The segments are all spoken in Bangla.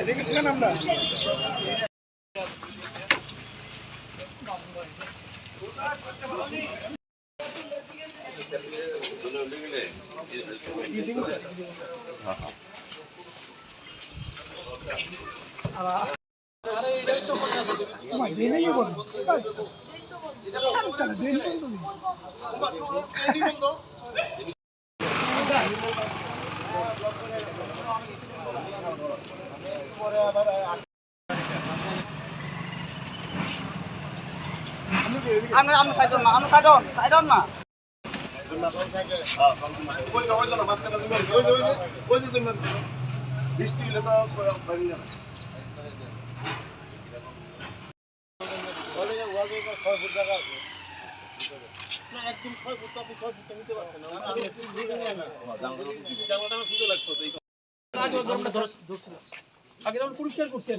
দেখেছিলেন আমরা আমরা সাইড অন না বৃষ্টি হলে তো বাড়ি যাবে না একদম 6 ফুট আপনি 6 ফুট নিতে পারছেন না জানলাটা সুন্দর লাগতো আগে আমরা ধরছিলাম আগে আমরা পরিষ্কার করতে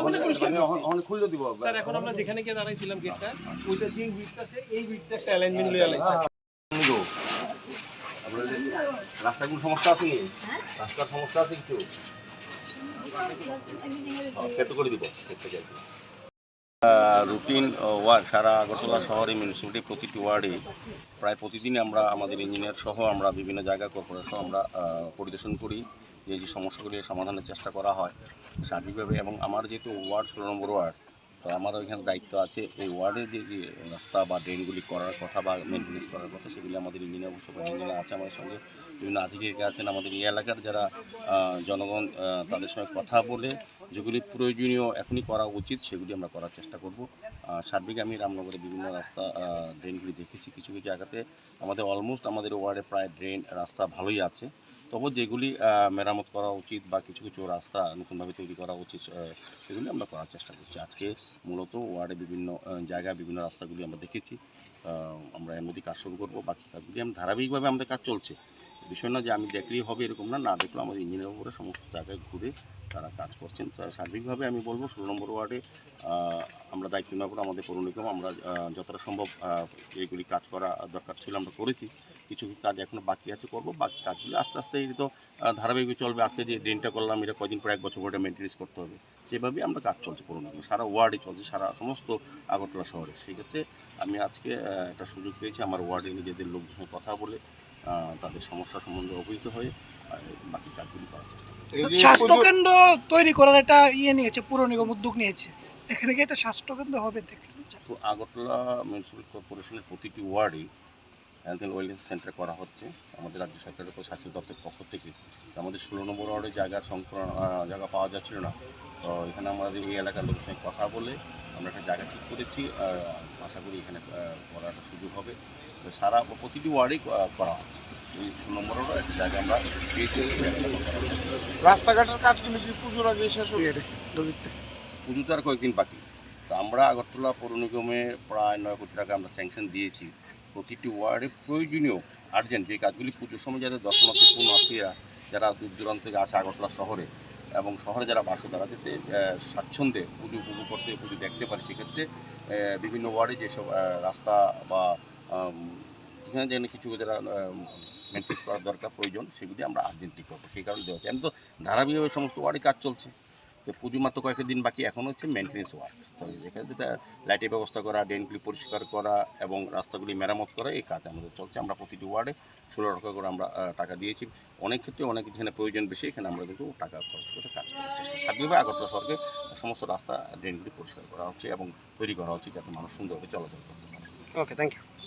মানে পরিষ্কার এখন খুলে দিব স্যার এখন আমরা যেখানে গিয়ে দাঁড়াইছিলাম গেটটা ওইটা যে উইডটা আছে এই উইডটা একটা অ্যালাইনমেন্ট লইয়া লাইছে আপনাদের রাস্তার কোনো সমস্যা আছে কি রাস্তার সমস্যা আছে কিছু কেটে করে দিব রুটিন ওয়ার্ক সারা আগরতলা শহরে মিউনিসিপ্যালিটি প্রতিটি ওয়ার্ডে প্রায় প্রতিদিনই আমরা আমাদের ইঞ্জিনিয়ার সহ আমরা বিভিন্ন জায়গা কর্পোরেশন আমরা পরিদর্শন করি যে যে সমস্যাগুলি সমাধানের চেষ্টা করা হয় সার্বিকভাবে এবং আমার যেহেতু ওয়ার্ড 16 নম্বর ওয়ার্ড তো আমার এখানে দায়িত্ব আছে এই ওয়ার্ডে যে রাস্তা বা ড্রেনগুলি করার কথা বা মেনটেন্যান্স করার কথা সেগুলি আমাদের ইঞ্জিনিয়ার ইঞ্জিনিয়ার আছে আমার সঙ্গে বিভিন্ন আধিকারিক আছেন আমাদের এই এলাকার যারা জনগণ তাদের সঙ্গে কথা বলে যেগুলি প্রয়োজনীয় এখনই করা উচিত সেগুলি আমরা করার চেষ্টা করব সার্বিক আমি রামনগরে বিভিন্ন রাস্তা ড্রেনগুলি দেখেছি কিছু কিছু জায়গাতে আমাদের অলমোস্ট আমাদের ওয়ার্ডে প্রায় ড্রেন রাস্তা ভালোই আছে তবু যেগুলি মেরামত করা উচিত বা কিছু কিছু রাস্তা নতুনভাবে তৈরি করা উচিত সেগুলি আমরা করার চেষ্টা করছি আজকে মূলত ওয়ার্ডে বিভিন্ন জায়গায় বিভিন্ন রাস্তাগুলি আমরা দেখেছি আমরা এর মধ্যে কাজ শুরু করবো বাকি কাজগুলি আমি ধারাবাহিকভাবে আমাদের কাজ চলছে বিষয় না যে আমি দেখলেই হবে এরকম না দেখলেও আমাদের ইঞ্জিনিয়ার উপরে সমস্ত জায়গায় ঘুরে তারা কাজ করছেন সার্বিকভাবে আমি বলবো 16 নম্বর ওয়ার্ডে আমরা দায়িত্ব নেওয়ার পর আমাদের পৌর নিগম আমরা যতটা সম্ভব এইগুলি কাজ করা দরকার ছিল আমরা করেছি কিছু কাজ এখনও বাকি আছে করবো বাকি কাজগুলো আস্তে আস্তে এটা তো ধারাবাহিক চলবে আজকে যে ড্রেনটা করলাম এটা কদিন পর 1 বছর পরে মেনটেন্যান্স করতে হবে সেভাবেই আমরা কাজ চলছে পৌর নিগম সারা ওয়ার্ডে চলছে সারা সমস্ত আগরতলা শহরে সেক্ষেত্রে আমি আজকে একটা সুযোগ পেয়েছি আমার ওয়ার্ডে নিজেদের লোকদের সঙ্গে কথা বলে তাদের সমস্যা সম্বন্ধে অবহিত হয়ে বাকি কাজগুলি করার চেষ্টা করি স্বাস্থ্যকেন্দ্র তৈরি করার একটা নিয়েছে পুর নিগম উদ্যোগ নিয়েছে এখানে কি একটা স্বাস্থ্যকেন্দ্র হবে তো আগরতলা মিউনিসিপ্যাল কর্পোরেশনের প্রতিটি ওয়ার্ডে হেলথ অ্যান্ড ওয়েলনেস সেন্টার করা হচ্ছে আমাদের রাজ্য সরকারের স্বাস্থ্য দপ্তরের পক্ষ থেকে আমাদের 16 নম্বর ওয়ার্ডে জায়গার জায়গা পাওয়া যাচ্ছিল না তো এখানে আমাদের এই এলাকার লোকের সঙ্গে কথা বলে আমরা একটা জায়গা ঠিক করেছি আশা করি এখানে করার একটা সুযোগ হবে তো সারা প্রতিটি ওয়ার্ডেই করা হচ্ছে এই 16 নম্বর ওয়ার্ডে একটা জায়গা আমরা পেয়েছি রাস্তাঘাটের কাজগুলো কি পুজোর আগে শেষ হবে পুজো তো আর কয়েকদিন বাকি তো আমরা আগরতলা পৌর নিগমে প্রায় 9 কোটি টাকা আমরা স্যাংশন দিয়েছি প্রতিটি ওয়ার্ডে প্রয়োজনীয় আর্জেন্ট যে কাজগুলি পুজোর সময় যাদের দর্শনার্থী পূর্ণার্থীরা যারা দূর দূরান্ত থেকে আসে আগরতলা শহরে এবং শহরে যারা বাস তারা যাতে স্বাচ্ছন্দ্যে পুজো উপভোগ করতে পুজো দেখতে পারে সেক্ষেত্রে বিভিন্ন ওয়ার্ডে যেসব রাস্তা বা যেখানে যেখানে কিছু যারা মেনটেন্স করার দরকার প্রয়োজন সেগুলি আমরা আর্জেন্টলি করবো সেই কারণে দেওয়া হচ্ছে আমি তো ধারাবাহিকভাবে সমস্ত ওয়ার্ডে কাজ চলছে তো পুজো মাত্র কয়েকটা দিন বাকি এখন হচ্ছে মেনটেন্যান্স ওয়ার্ক তো এখানে যেটা লাইটের ব্যবস্থা করা ড্রেনগুলি পরিষ্কার করা এবং রাস্তাগুলি মেরামত করা এই কাজ আমাদের চলছে আমরা প্রতিটি ওয়ার্ডে 16 টাকা করে আমরা টাকা দিয়েছি অনেক ক্ষেত্রে অনেক যেখানে প্রয়োজন বেশি এখানে আমরা কিন্তু টাকা খরচ করে কাজ করার চেষ্টা স্বাভাবিকভাবে আগরতলা শহরকে সমস্ত রাস্তা ড্রেনগুলি পরিষ্কার করা হচ্ছে এবং তৈরি করা হচ্ছে যাতে মানুষ সুন্দরভাবে চলাচল করতে পারে ওকে থ্যাংক ইউ